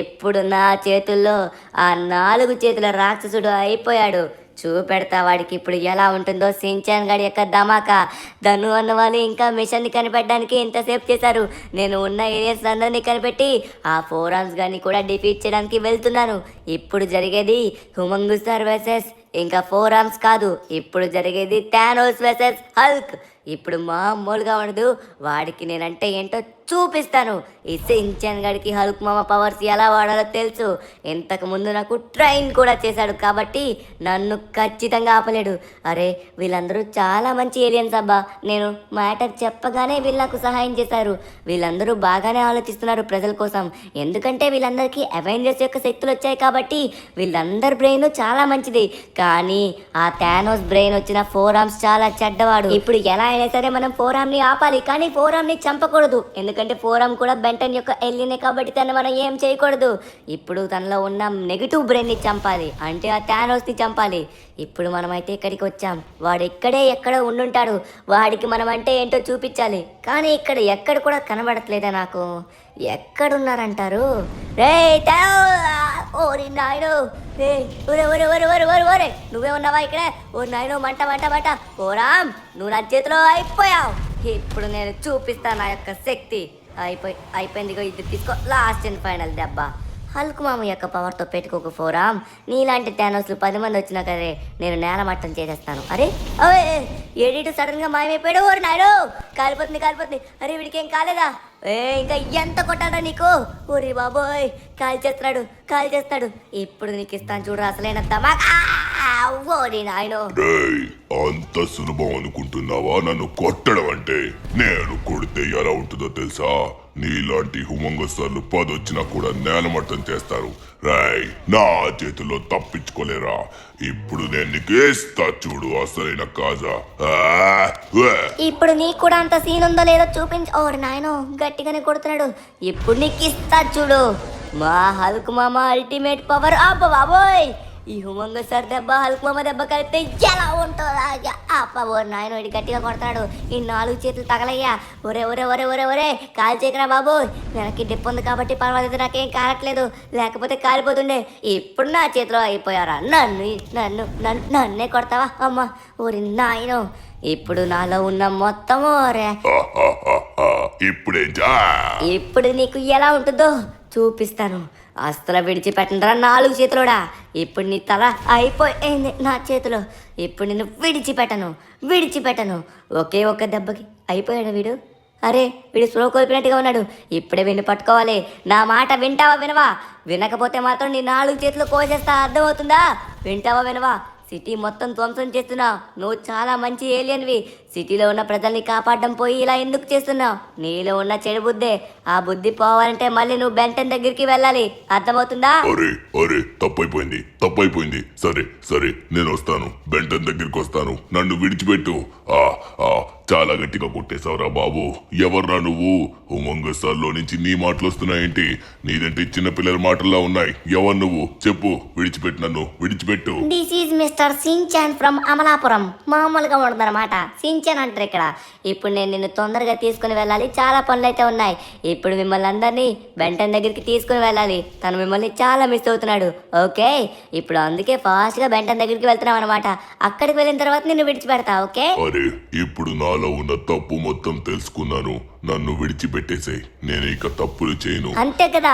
ఇప్పుడు నా చేతుల్లో ఆ 4 చేతుల రాక్షసుడు అయిపోయాడు. చూపెడతా వాడికి ఇప్పుడు ఎలా ఉంటుందో సించాన్ గాడి యొక్క ధమాకా. ధను అన్న వాళ్ళు ఇంకా మిషన్ని కనిపెట్టడానికి ఎంతసేపు చేశారు. నేను ఉన్న ఏరియాస్ అందరినీ కనిపెట్టి ఆ 4 ఆర్మ్స్ గాని కూడా డిఫీట్ చేయడానికి వెళ్తున్నాను. ఇప్పుడు జరిగేది హుమంగస్ సార్ వర్సెస్ ఇంకా 4 ఆర్మ్స్ కాదు, ఇప్పుడు జరిగేది థానోస్ వర్సెస్ హల్క్. ఇప్పుడు మామూలుగా ఉండదు. వాడికి నేనంటే ఏంటో చూపిస్తాను. ఈ సించాన్ గడికి హల్క్ మామ పవర్స్ ఎలా వాడాలో తెలుసు. ఇంతకు ముందు నాకు ట్రైన్ కూడా చేశాడు, కాబట్టి నన్ను ఖచ్చితంగా ఆపలేడు. అరే, వీళ్ళందరూ చాలా మంచి ఏలియన్స్ అబ్బా. నేను మ్యాటర్ చెప్పగానే వీళ్ళు నాకు సహాయం చేశారు. వీళ్ళందరూ బాగానే ఆలోచిస్తున్నారు ప్రజల కోసం. ఎందుకంటే వీళ్ళందరికీ అవెంజర్స్ యొక్క శక్తులు వచ్చాయి కాబట్టి వీళ్ళందరి బ్రెయిన్ చాలా మంచిది. కానీ ఆ థానోస్ బ్రెయిన్ వచ్చిన 4 ఆర్మ్స్ చాలా చెడ్డవాడు. ఇప్పుడు ఎలా అయినా సరే మనం 4 ఆర్మ్ని ఆపాలి, కానీ 4 ఆర్మ్ని చంపకూడదు. ఎందుకంటే 4 ఆర్మ్ కూడా బెంటన్ యొక్క ఎల్లీనే కాబట్టి తను మనం ఏం చేయకూడదు. ఇప్పుడు తనలో ఉన్న నెగిటివ్ బ్రెయిన్ని చంపాలి, అంటే ఆ థానోస్ని చంపాలి. ఇప్పుడు మనమైతే ఇక్కడికి వచ్చాం. వాడు ఇక్కడే ఎక్కడో ఉండుంటాడు. వాడికి మనం అంటే ఏంటో చూపించాలి. కానీ ఇక్కడ ఎక్కడ కూడా కనబడట్లేదా నాకు? ఎక్కడున్నారంటారు? రే ఓరి నాయుడు, ఒరే నువ్వే ఉన్నావా ఇక్కడ? ఓ నాయనో, మంట మంట మంట. ఓ రామ్, నువ్వు నా చేతిలో అయిపోయావు. ఇప్పుడు నేను చూపిస్తాను నా యొక్క శక్తి. అయిపోయింది. ఇది తీసుకో, లాస్ట్ అండ్ ఫైనల్ దెబ్బ. హల్క్ మామ యొక్క పవర్తో పెట్టుకోక 4 ఆర్మ్. నీలాంటి థానోస్లు 10 మంది వచ్చినా కదే నేను నేలమట్టం చేసేస్తాను. అరే అవే ఏడిటు సడన్ గా మాయమైపోయాడు. ఓరి నాయనో, కాలిపోతుంది. అరే, వీడికి ఏం కాలేదా? ఇంకా ఎంత కొట్టాడా నీకు? ఓరి బాబోయ్, కాల్ చేస్తాడు. ఇప్పుడు నీకు ఇస్తాను చూడు అసలైన ధమాకా. ఓరి నాయనో. రేయ్, అంత సులభం అనుకుంటున్నావా నన్ను కొట్టడం అంటే? నేను కొడితే ఎలా ఉంటుందో తెలుసా? నీలాంటి హుమంగసార్లు 10 వచ్చినా కూడా నేలమట్టం చేస్తారు. రాయ్, నా చేతిలో తప్పించుకోలేరా. ఇప్పుడు నేను నీకు వేస్తా చూడు అసలైన కాజా. ఇప్పుడు నీకు కూడా అంత సీన్ ఉందో లేదో చూపించు. ఓరి నాయనో, గట్టిగానే కొడుతున్నాడు. ఇప్పుడు నీకు ఇస్తా చూడు మా హల్క్ మామ అల్టిమేట్ పవర్. అబ్బ బాబోయ్, ఈ హుమంగ సార్ దెబ్బ హల్క్ మామ దెబ్బ కలిపితే ఎలా ఉంటుందా? అప్ప ఓ నాయన, ఇటు గట్టిగా కొడతాడు. ఈ 4 చేతులు తగలయ్యా. ఒరే ఒరే ఒరే ఒరే ఒరే, కాలు చేయకరా బాబు. వెనక్కి డిప్ ఉంది కాబట్టి పర్వాలేదు, నాకేం కారట్లేదు, లేకపోతే కాలిపోతుండే. ఇప్పుడు నా చేతిలో అయిపోయారా? నన్నే కొడతావా? అమ్మ ఓరి నాయనో, ఇప్పుడు నాలో ఉన్న మొత్తము ఇప్పుడు నీకు ఎలా ఉంటుందో చూపిస్తాను. అస్సలు విడిచిపెట్టండిరా 4 చేతులోడా. ఇప్పుడు నీ తల అయిపోయింది నా చేతిలో. ఇప్పుడు నిన్ను విడిచిపెట్టను. ఒకే ఒక్క దెబ్బకి అయిపోయాడు వీడు. అరే, వీడు స్లో కోల్పోయినట్టుగా ఉన్నాడు. ఇప్పుడే వీడిని పట్టుకోవాలి. నా మాట వింటావా వినవా? వినకపోతే మాత్రం నీ 4 చేతులు కోసేస్తా, అర్థమవుతుందా? వింటావా వినవా? సిటీ మొత్తం ధ్వంసం చేస్తున్నావు. నువ్వు చాలా మంచి ఏలియన్వి. సిటీలో ఉన్న ప్రజల్ని కాపాడడం పోయి ఇలా ఎందుకు చేస్తున్నావు? నీలో ఉన్న చెడు బుద్ధే. ఆ బుద్ధి పోవాలంటే మళ్ళీ నువ్వు బెంటన్ దగ్గరికి వెళ్ళాలి, అర్థమవుతుందా? అరే, తప్పైపోయింది. సరే నేను వస్తాను, బెంటన్ దగ్గరికి వస్తాను. నన్ను విడిచిపెట్టు. చాలా గట్టిగా కొట్టేశావురా బాబు. ఎవర్రా నువ్వు? హుమంగసాల్లో నుంచి నీ మాటలు వస్తున్నాయేంటి? నీదంటే చిన్నపిల్లల మాటల్లా ఉన్నాయి. ఎవరు నువ్వు? చెప్పు. నన్ను విడిచిపెట్టు. This is mister Shinchan from Amalapuram. మామూలుగా ఉండదన్నమాట, సించాన్ అంటారు ఇక్కడ. ఇప్పుడు నేను నిన్ను తొందరగా తీసుకుని వెళ్ళాలి, చాలా పనులు అయితే ఉన్నాయి. ఇప్పుడు మిమ్మల్ని అందరినీ బెంటన్ దగ్గరికి తీసుకుని వెళ్ళాలి. తను మిమ్మల్ని చాలా మిస్ అవుతున్నాడు. ఓకే, ఇప్పుడు అందుకే ఫాస్ట్ గా బెంటన్ దగ్గరికి వెళ్తున్నాం అనమాట. అక్కడికి వెళ్ళిన తర్వాత నిన్ను విడిచిపెడతా. ఓకే? అరే, ఇప్పుడు నాలో ఉన్న తప్పు మొత్తం తెలుసుకున్నాను. నన్ను విడిచిపెట్టేసేయ్. నేను ఇక తప్పులు చేయను. అంతే కదా,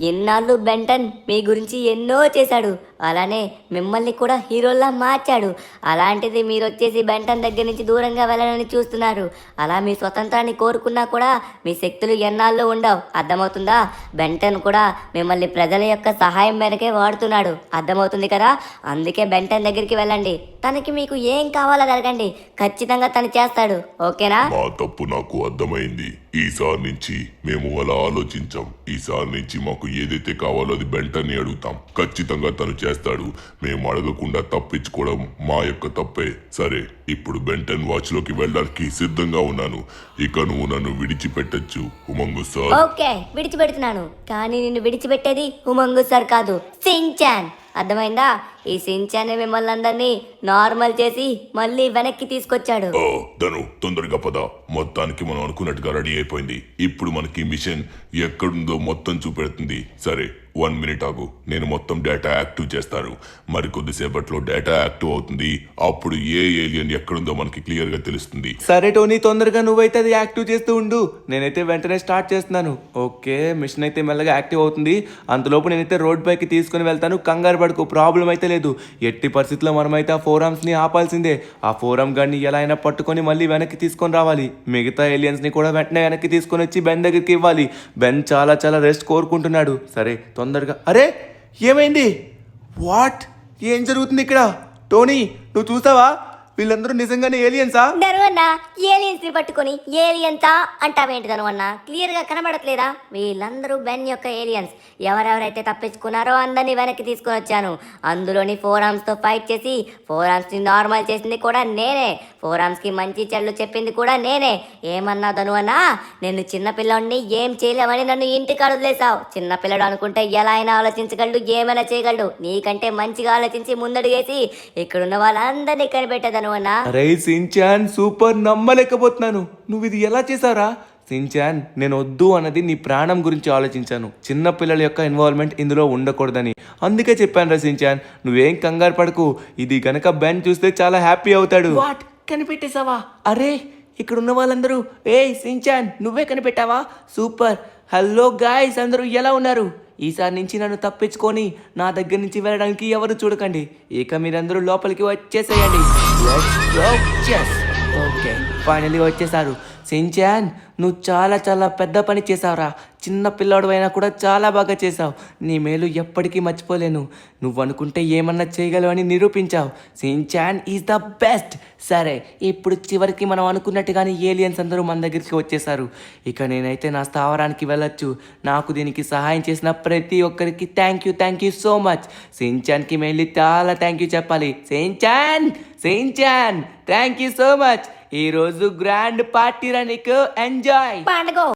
ఎన్నాళ్ళు బెంటన్ మీ గురించి ఎన్నో చేశాడు. అలానే మిమ్మల్ని కూడా హీరోల్లా మార్చాడు. అలాంటిది మీరు వచ్చేసి బెంటన్ దగ్గర నుంచి దూరంగా వెళ్ళాలని చూస్తున్నారు. అలా మీ స్వతంత్రాన్ని కోరుకున్నా కూడా మీ శక్తులు ఎన్నాళ్ళు ఉండవు, అర్థమవుతుందా? బెంటన్ కూడా మిమ్మల్ని ప్రజల యొక్క సహాయం మేరకే వాడుతున్నాడు, అర్థమవుతుంది కదా? అందుకే బెంటన్ దగ్గరికి వెళ్ళండి. తనకి మీకు ఏం కావాలో అడగండి, ఖచ్చితంగా తను చేస్తాడు. ఓకేనా? మా తప్పు నాకు అర్థమైంది. ఈసారి నుంచి మేము అలా ఆలోచించాం. ఈసారి నుంచి మాకు ఏదైతే కావాలో అది బెంటన్ని అడుగుతాం. ఖచ్చితంగా తను చేస్తాడు. మేము అడగకుండా తప్పించుకోవడం మా యొక్క తప్పే. సరే, ఇప్పుడు బెంటన్ వాచ్ లోకి వెళ్ళడానికి సిద్ధంగా ఉన్నాను. ఇక నువ్వు నన్ను విడిచిపెట్టచ్చు హుమంగు సార్. ఓకే, విడిచిపెడుతున్నాను. కానీ నిన్ను విడిచిపెట్టేది హుమంగు సార్ కాదు, సించాన్. అర్థమైందా? ఈ సించాన్ మిమ్మల్ని అందరినీ నార్మల్ చేసి మళ్ళీ వెనక్కి తీసుకొచ్చాడు. ధను, తొందరగా పద. మొత్తానికి మనం అనుకున్నట్టుగా రెడీ అయిపోయింది. ఇప్పుడు మనకి మిషన్ ఎక్కడుందో మొత్తం చూపెడుతుంది. సరే, 1 మినిట్ ఆగు. నేను మొత్తం డేటా యాక్టివ్ చేస్తాను. మరి కొద్దిసేపట్లో డేటా యాక్టివ్ అవుతుంది. అప్పుడు ఏ ఏలియన్ ఎక్కడుందో మనకి క్లియర్ గా తెలుస్తుంది. సరే టోనీ, తొందరగా నువ్వైతే అది యాక్టివ్ చేస్తూ ఉండు. నేనైతే వెంటనే స్టార్ట్ చేస్తున్నాను. ఓకే, మిషన్ అయితే మెల్లగా యాక్టివ్ అవుతుంది. అంతలోపు నేనైతే రోడ్ పైకి తీసుకుని వెళ్తాను. కంగారు పడుకు, ప్రాబ్లం అయితే లేదు. ఎట్టి పరిస్థితుల్లో మనమైతే ఆ 4 ఆర్మ్స్ ని ఆపాల్సిందే. ఆ 4 ఆర్మ్ గన్ని ఎలా అయినా పట్టుకొని మళ్ళీ వెనక్కి తీసుకొని రావాలి. మిగతా ఏలియన్స్ ని కూడా వెంటనే వెనక్కి తీసుకొని వచ్చి బెన్ దగ్గరికి ఇవ్వాలి. బెన్ చాలా రెస్ట్ కోరుకుంటున్నాడు. సరే, తొందరగా. అరే, ఏమైంది? వాట్? ఏం జరుగుతుంది ఇక్కడ? టోనీ, నువ్వు చూసావా? వీళ్ళందరూ నిజంగానే ఏలియన్సా? ధనువన్న, ఏలియన్స్ ని పట్టుకొని ఏలియన్సా అంటావేంటి ధనువన్న? క్లియర్ గా కనబడట్లేదా? వీళ్ళందరూ బెన్ యొక్క ఏలియన్స్. ఎవరెవరైతే తప్పించుకున్నారో అందరినీ వెనక్కి తీసుకొని వచ్చాను. అందులోని 4 ఆర్మ్స్ తో ఫైట్ చేసి 4 ఆర్మ్స్ ని నార్మల్ చేసింది కూడా నేనే. 4 ఆర్మ్స్ కి మంచి చెడ్లు చెప్పింది కూడా నేనే. ఏమన్నా ధనువన్న? నేను చిన్నపిల్లాడిని, ఏం చేయలేమని నన్ను ఇంటికి వదిలేసావు. చిన్నపిల్లడు అనుకుంటే ఎలా అయినా ఆలోచించగలడు, ఏమైనా చేయగలడు. నీకంటే మంచిగా ఆలోచించి ముందడుగేసి ఇక్కడున్న వాళ్ళందరినీ కనిపెట్టేదను. అరే సించాన్, సూపర్, నమ్మలేకపోతున్నాను. నువ్వు ఇది ఎలా చేసావురా? సించాన్, నేను వద్దు అన్నది నీ ప్రాణం గురించి ఆలోచించాను. చిన్న పిల్లల యొక్క ఇన్వాల్వ్మెంట్ ఇందులో ఉండకూడదని. అందుకే చెప్పాను రా సించాన్, నువ్వేం కంగారు పడకు. ఇది గనక బెన్ చూస్తే చాలా హ్యాపీ అవుతాడు. వాట్, కనిపెట్టేశావా? అరే, ఇక్కడ ఉన్న వాళ్ళందరూ, ఏయ్ సించాన్, నువ్వే కనిపెట్టావా? సూపర్. హలో గాయ్స్, అందరూ ఎలా ఉన్నారు? ఈసారి నుంచి నన్ను తప్పించుకొని నా దగ్గర నుంచి వెళ్ళడానికి ఎవరు చూడకండి. ఇక మీరందరూ లోపలికి వచ్చేసేయండి. ఓకే, ఫైనలీ వచ్చేసారు. సించాన్, నువ్వు చాలా పెద్ద పని చేసావురా. చిన్న పిల్లాడు అయినా కూడా చాలా బాగా చేశావు. నీ మేలు ఎప్పటికీ మర్చిపోలేను. నువ్వు అనుకుంటే ఏమన్నా చేయగలవని నిరూపించావు. Shinchan is the best. సరే, ఇప్పుడు చివరికి మనం అనుకున్నట్టుగానే ఏలియన్స్ అందరూ మన దగ్గరికి వచ్చేసారు. ఇక నేనైతే నా స్థావరానికి వెళ్ళొచ్చు. నాకు దీనికి సహాయం చేసిన ప్రతి ఒక్కరికి థ్యాంక్ యూ సో మచ్. షిన్చాన్కి వెళ్ళి చాలా థ్యాంక్ యూ చెప్పాలి. Shin-chan thank you so much. ఈరోజు గ్రాండ్ పార్టీ రా నీకు. ఎంజాయ్. పండుగ